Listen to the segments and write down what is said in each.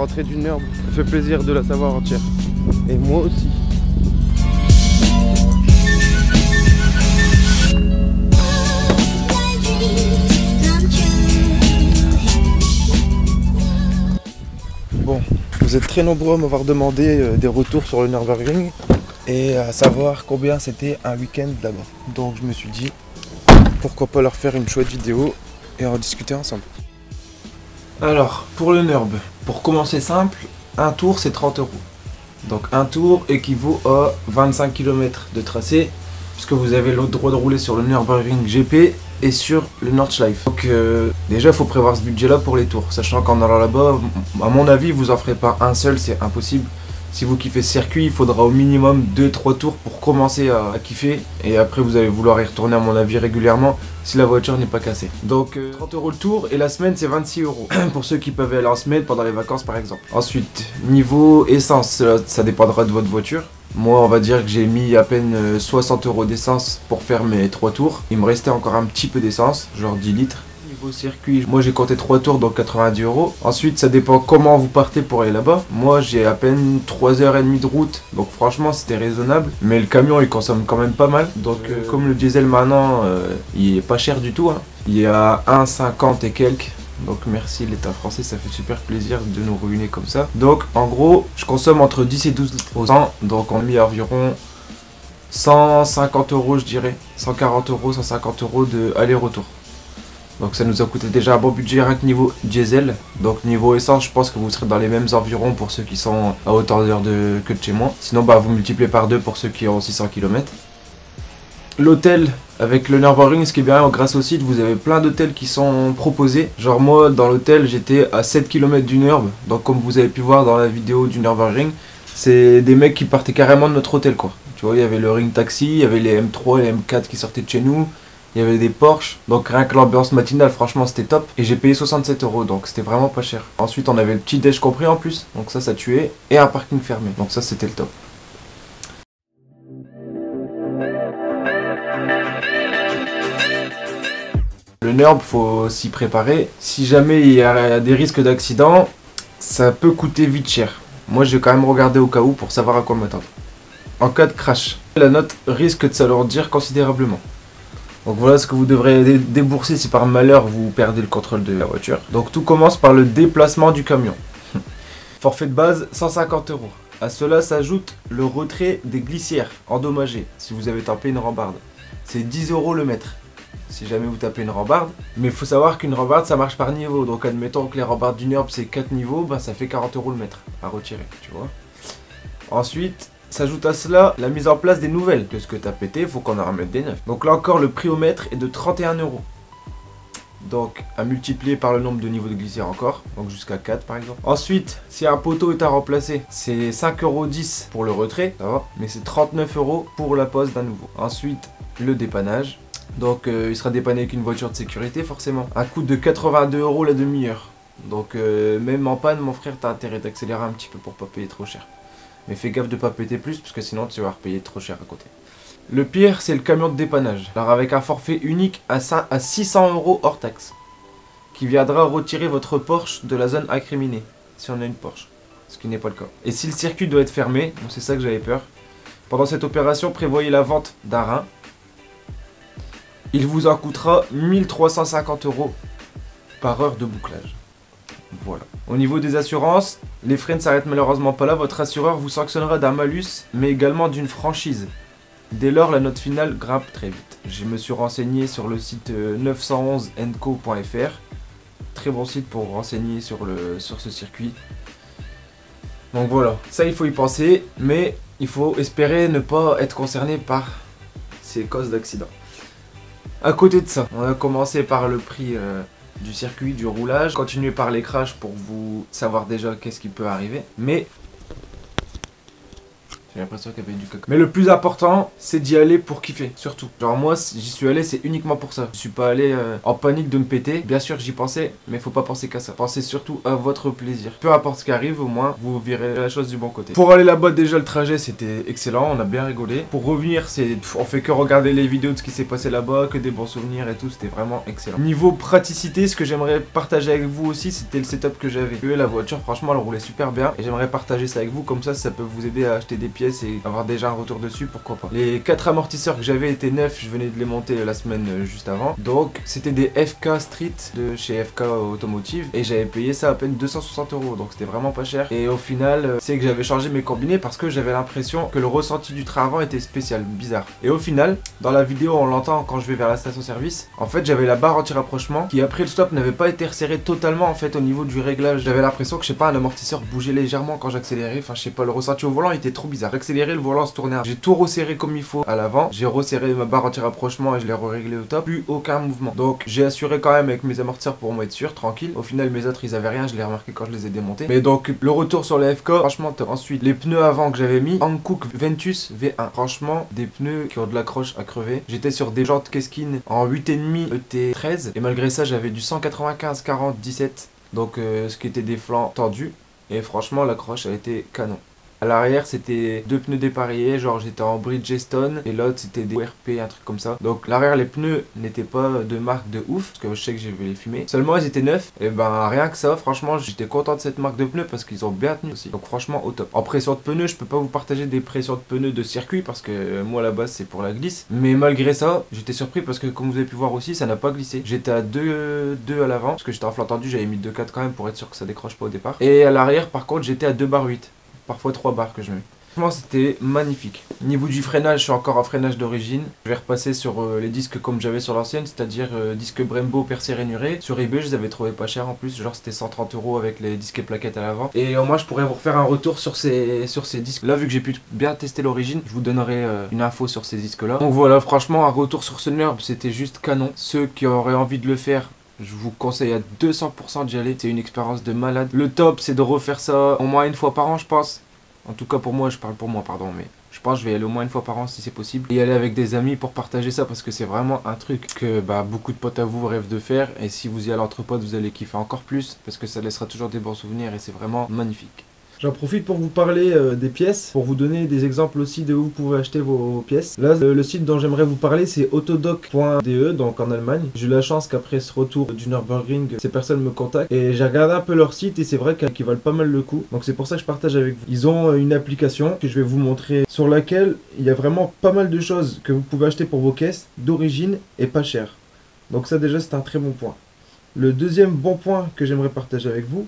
rentrée du Nürb. Ça fait plaisir de la savoir entière. Et moi aussi. Bon, vous êtes très nombreux à m'avoir demandé des retours sur le Nürburgring et à savoir combien c'était un week-end là-bas. Donc je me suis dit, pourquoi pas leur faire une chouette vidéo et en discuter ensemble. Alors, pour le Nürb, pour commencer simple, un tour c'est 30 €. Donc un tour équivaut à 25 km de tracé, puisque vous avez le droit de rouler sur le Nürburgring GP et sur le Nordschleife. Donc déjà il faut prévoir ce budget là pour les tours, sachant qu'en allant là-bas, à mon avis vous en ferez pas un seul, c'est impossible. Si vous kiffez ce circuit, il faudra au minimum 2-3 tours pour commencer à kiffer, et après vous allez vouloir y retourner à mon avis régulièrement si la voiture n'est pas cassée. Donc 30 € le tour, et la semaine c'est 26 € pour ceux qui peuvent aller en semaine pendant les vacances par exemple. Ensuite, niveau essence, ça dépendra de votre voiture. Moi on va dire que j'ai mis à peine 60 € d'essence pour faire mes 3 tours. Il me restait encore un petit peu d'essence, genre 10 litres. Niveau circuit, moi j'ai compté 3 tours donc 90 €. Ensuite ça dépend comment vous partez pour aller là-bas. Moi j'ai à peine 3h30 de route, donc franchement c'était raisonnable. Mais le camion il consomme quand même pas mal. Donc comme le diesel maintenant il est pas cher du tout, hein. Il est à 1,50 et quelques. Donc merci l'État français, ça fait super plaisir de nous ruiner comme ça. Donc en gros je consomme entre 10 et 12 litres au 100. Donc on a mis environ 150 € je dirais. 140 €, 150 € de aller-retour. Donc ça nous a coûté déjà un bon budget rien que niveau diesel. Donc niveau essence je pense que vous serez dans les mêmes environs pour ceux qui sont à hauteur d'heure que de chez moi. Sinon bah vous multipliez par 2 pour ceux qui ont 600 km. L'hôtel avec le Nürburgring, ce qui est bien grâce au site, vous avez plein d'hôtels qui sont proposés. Genre moi dans l'hôtel j'étais à 7 km du Nürb. Donc comme vous avez pu voir dans la vidéo du Nürburgring, c'est des mecs qui partaient carrément de notre hôtel quoi. Tu vois, il y avait le Ring Taxi, il y avait les M3 et les M4 qui sortaient de chez nous. Il y avait des Porsche, donc rien que l'ambiance matinale, franchement c'était top. Et j'ai payé 67 €, donc c'était vraiment pas cher. Ensuite on avait le petit déj compris en plus, donc ça tuait. Et un parking fermé, donc ça c'était le top. Le Nürb, faut s'y préparer. Si jamais il y a des risques d'accident, ça peut coûter vite cher. Moi j'ai quand même regardé au cas où pour savoir à quoi m'attendre. En cas de crash, la note risque de s'alourdir considérablement. Donc voilà ce que vous devrez débourser si par malheur vous perdez le contrôle de la voiture. Donc tout commence par le déplacement du camion. Forfait de base 150 €. À cela s'ajoute le retrait des glissières endommagées si vous avez tapé une rambarde. C'est 10 € le mètre si jamais vous tapez une rambarde. Mais il faut savoir qu'une rambarde ça marche par niveau. Donc admettons que les rambardes du Nürb c'est 4 niveaux, bah, ça fait 40 € le mètre à retirer, tu vois. Ensuite, s'ajoute à cela la mise en place des nouvelles. Que ce que tu as pété, il faut qu'on en remette des neufs. Donc là encore, le prix au mètre est de 31 €. Donc à multiplier par le nombre de niveaux de glissière encore. Donc jusqu'à 4 par exemple. Ensuite, si un poteau est à remplacer, c'est 5,10 € pour le retrait. Ça va. Mais c'est 39 € pour la pose d'un nouveau. Ensuite, le dépannage. Donc il sera dépanné avec une voiture de sécurité forcément. Un coût de 82 € la demi-heure. Donc même en panne, mon frère, t'as intérêt d'accélérer un petit peu pour pas payer trop cher. Mais fais gaffe de pas péter plus parce que sinon tu vas repayer trop cher à côté. Le pire c'est le camion de dépannage. Alors avec un forfait unique à 600 € hors taxe. Qui viendra retirer votre Porsche de la zone incriminée. Si on a une Porsche. Ce qui n'est pas le cas. Et si le circuit doit être fermé, donc c'est ça que j'avais peur. Pendant cette opération prévoyez la vente d'un rein. Il vous en coûtera 1350 € par heure de bouclage. Voilà. Au niveau des assurances, les frais ne s'arrêtent malheureusement pas là. Votre assureur vous sanctionnera d'un malus, mais également d'une franchise. Dès lors, la note finale grimpe très vite. Je me suis renseigné sur le site 911enco.fr. Très bon site pour renseigner sur ce circuit. Donc voilà, ça il faut y penser, mais il faut espérer ne pas être concerné par ces causes d'accident. À côté de ça, on a commencé par le prix du circuit, du roulage, continuez par les crashs pour vous savoir déjà qu'est-ce qui peut arriver. Mais J'ai l'impression qu'il y avait du caca. Mais le plus important, c'est d'y aller pour kiffer, surtout. Genre moi, j'y suis allé, c'est uniquement pour ça. Je suis pas allé en panique de me péter. Bien sûr, j'y pensais, mais faut pas penser qu'à ça. Pensez surtout à votre plaisir. Peu importe ce qui arrive, au moins, vous verrez la chose du bon côté. Pour aller là-bas, déjà, le trajet, c'était excellent. On a bien rigolé. Pour revenir, on fait que regarder les vidéos de ce qui s'est passé là-bas, que des bons souvenirs et tout. C'était vraiment excellent. Niveau praticité, ce que j'aimerais partager avec vous aussi, c'était le setup que j'avais. La voiture, franchement, elle roulait super bien. Et j'aimerais partager ça avec vous. Comme ça peut vous aider à acheter des pièces et avoir déjà un retour dessus, pourquoi pas. Les 4 amortisseurs que j'avais étaient neufs. Je venais de les monter la semaine juste avant. Donc, c'était des FK Street de chez FK Automotive. Et j'avais payé ça à peine 260 €. Donc, c'était vraiment pas cher. Et au final, c'est que j'avais changé mes combinés parce que j'avais l'impression que le ressenti du train avant était spécial, bizarre. Et au final, dans la vidéo, on l'entend quand je vais vers la station-service. En fait, j'avais la barre anti-rapprochement qui, après le stop, n'avait pas été resserrée totalement en fait au niveau du réglage. J'avais l'impression que, je sais pas, un amortisseur bougeait légèrement quand j'accélérais. Enfin, je sais pas, le ressenti au volant était trop bizarre. Accélérer, le volant se tournait. J'ai tout resserré comme il faut à l'avant. J'ai resserré ma barre anti-rapprochement et je l'ai réglé au top. Plus aucun mouvement. Donc, j'ai assuré quand même avec mes amortisseurs pour moi être sûr, tranquille. Au final, mes autres, ils avaient rien. Je l'ai remarqué quand je les ai démontés. Mais donc, le retour sur les FK, franchement, top. Ensuite, les pneus avant que j'avais mis, Hankook Ventus V1. Franchement, des pneus qui ont de l'accroche à crever. J'étais sur des jantes Keskin en 8,5 ET13. Et malgré ça, j'avais du 195 40 17. Donc, ce qui était des flancs tendus. Et franchement, l'accroche a été canon. À l'arrière, c'était 2 pneus dépareillés, genre j'étais en Bridgestone et l'autre c'était des ORP, un truc comme ça. Donc l'arrière, les pneus n'étaient pas de marque de ouf, parce que je sais que j'ai vu les fumer. Seulement ils étaient neufs, et ben rien que ça, franchement j'étais content de cette marque de pneus parce qu'ils ont bien tenu aussi. Donc franchement au top. En pression de pneus, je peux pas vous partager des pressions de pneus de circuit parce que moi à la base c'est pour la glisse. Mais malgré ça, j'étais surpris parce que comme vous avez pu voir aussi, ça n'a pas glissé. J'étais à 2 à l'avant, parce que j'étais en flanc tendu, j'avais mis 2,4 quand même pour être sûr que ça décroche pas au départ. Et à l'arrière par contre j'étais à 2,8 bar. Parfois 3 barres que je mets. Franchement c'était magnifique. Niveau du freinage, je suis encore en freinage d'origine. Je vais repasser sur les disques comme j'avais sur l'ancienne, c'est-à-dire disques Brembo percé rainuré. Sur eBay je les avais trouvés pas chers en plus, genre c'était 130 € avec les disques et plaquettes à l'avant. Et moi je pourrais vous refaire un retour sur ces disques là, vu que j'ai pu bien tester l'origine. Je vous donnerai une info sur ces disques là. Donc voilà, franchement un retour sur ce NURB c'était juste canon. Ceux qui auraient envie de le faire, je vous conseille à 200% d'y aller, c'est une expérience de malade. Le top c'est de refaire ça au moins une fois par an je pense. En tout cas pour moi, je parle pour moi pardon, mais je pense que je vais y aller au moins une fois par an si c'est possible. Et y aller avec des amis pour partager ça parce que c'est vraiment un truc que beaucoup de potes à vous rêvent de faire. Et si vous y allez entre potes, vous allez kiffer encore plus parce que ça laissera toujours des bons souvenirs et c'est vraiment magnifique. J'en profite pour vous parler des pièces, pour vous donner des exemples aussi de où vous pouvez acheter vos pièces. Là, le site dont j'aimerais vous parler, c'est autodoc.de, donc en Allemagne. J'ai eu la chance qu'après ce retour du Nürburgring, ces personnes me contactent. Et j'ai regardé un peu leur site et c'est vrai qu'ils valent pas mal le coup. Donc c'est pour ça que je partage avec vous. Ils ont une application que je vais vous montrer sur laquelle il y a vraiment pas mal de choses que vous pouvez acheter pour vos caisses d'origine et pas cher. Donc ça déjà c'est un très bon point. Le deuxième bon point que j'aimerais partager avec vous,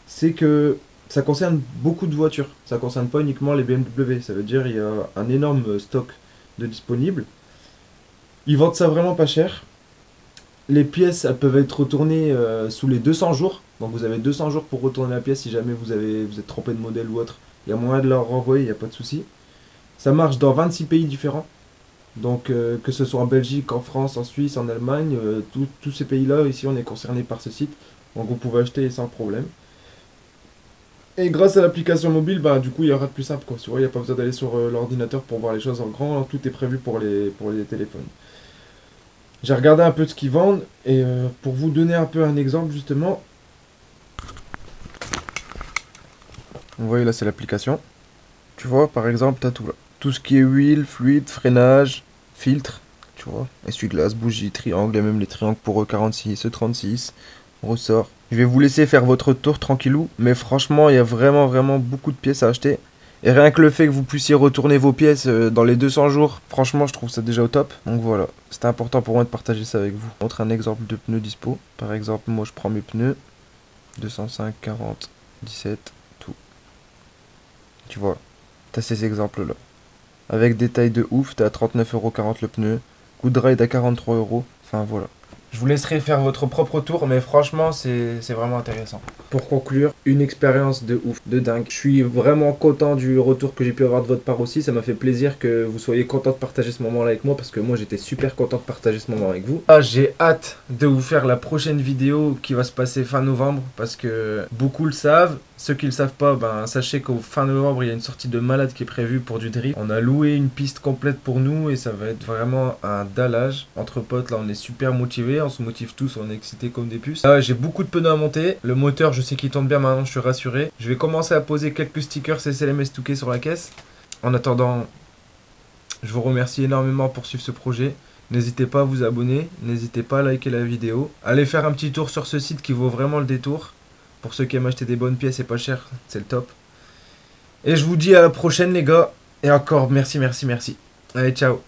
c'est que ça concerne beaucoup de voitures, ça concerne pas uniquement les BMW, ça veut dire il y a un énorme stock de disponibles. Ils vendent ça vraiment pas cher. Les pièces elles peuvent être retournées sous les 200 jours, donc vous avez 200 jours pour retourner la pièce si jamais vous êtes trompé de modèle ou autre. Il y a moyen de la renvoyer, il n'y a pas de souci. Ça marche dans 26 pays différents, donc que ce soit en Belgique, en France, en Suisse, en Allemagne, tous ces pays-là, ici on est concerné par ce site, donc vous pouvez acheter sans problème. Et grâce à l'application mobile, du coup, il y aura de plus simple, quoi. Tu vois, il n'y a pas besoin d'aller sur l'ordinateur pour voir les choses en grand. Tout est prévu pour les téléphones. J'ai regardé un peu ce qu'ils vendent. Et pour vous donner un peu un exemple, justement. Vous voyez, là, c'est l'application. Tu vois, par exemple, tu as tout là. Tout ce qui est huile, fluide, freinage, filtre. Tu vois, essuie-glace, bougie, triangle. Il y a même les triangles pour E46, E36. Ressort. Je vais vous laisser faire votre tour tranquillou, mais franchement il y a vraiment beaucoup de pièces à acheter. Et rien que le fait que vous puissiez retourner vos pièces dans les 200 jours, franchement je trouve ça déjà au top. Donc voilà, c'était important pour moi de partager ça avec vous. Je vous montre un exemple de pneus dispo. Par exemple, moi je prends mes pneus 205, 40, 17, tout. Tu vois, t'as ces exemples là. Avec des tailles de ouf, t'as à 39,40 € le pneu. Good Ride à 43 €. Enfin voilà. Je vous laisserai faire votre propre tour, mais franchement, c'est vraiment intéressant. Pour conclure, une expérience de ouf, de dingue. Je suis vraiment content du retour que j'ai pu avoir de votre part aussi. Ça m'a fait plaisir que vous soyez content de partager ce moment-là avec moi, parce que moi, j'étais super content de partager ce moment avec vous. Ah, j'ai hâte de vous faire la prochaine vidéo qui va se passer fin novembre, parce que beaucoup le savent, Ceux qui ne le savent pas, ben, sachez qu'au fin novembre, il y a une sortie de malade qui est prévue pour du drift. On a loué une piste complète pour nous et ça va être vraiment un dallage. Entre potes, là, on est super motivés, on se motive tous, on est excités comme des puces. Là, j'ai beaucoup de pneus à monter. Le moteur, je sais qu'il tourne bien maintenant, je suis rassuré. Je vais commencer à poser quelques stickers SLMS Touquet sur la caisse. En attendant, je vous remercie énormément pour suivre ce projet. N'hésitez pas à vous abonner, n'hésitez pas à liker la vidéo. Allez faire un petit tour sur ce site qui vaut vraiment le détour. Pour ceux qui aiment acheter des bonnes pièces et pas cher, c'est le top. Et je vous dis à la prochaine les gars. Et encore merci. Allez, ciao.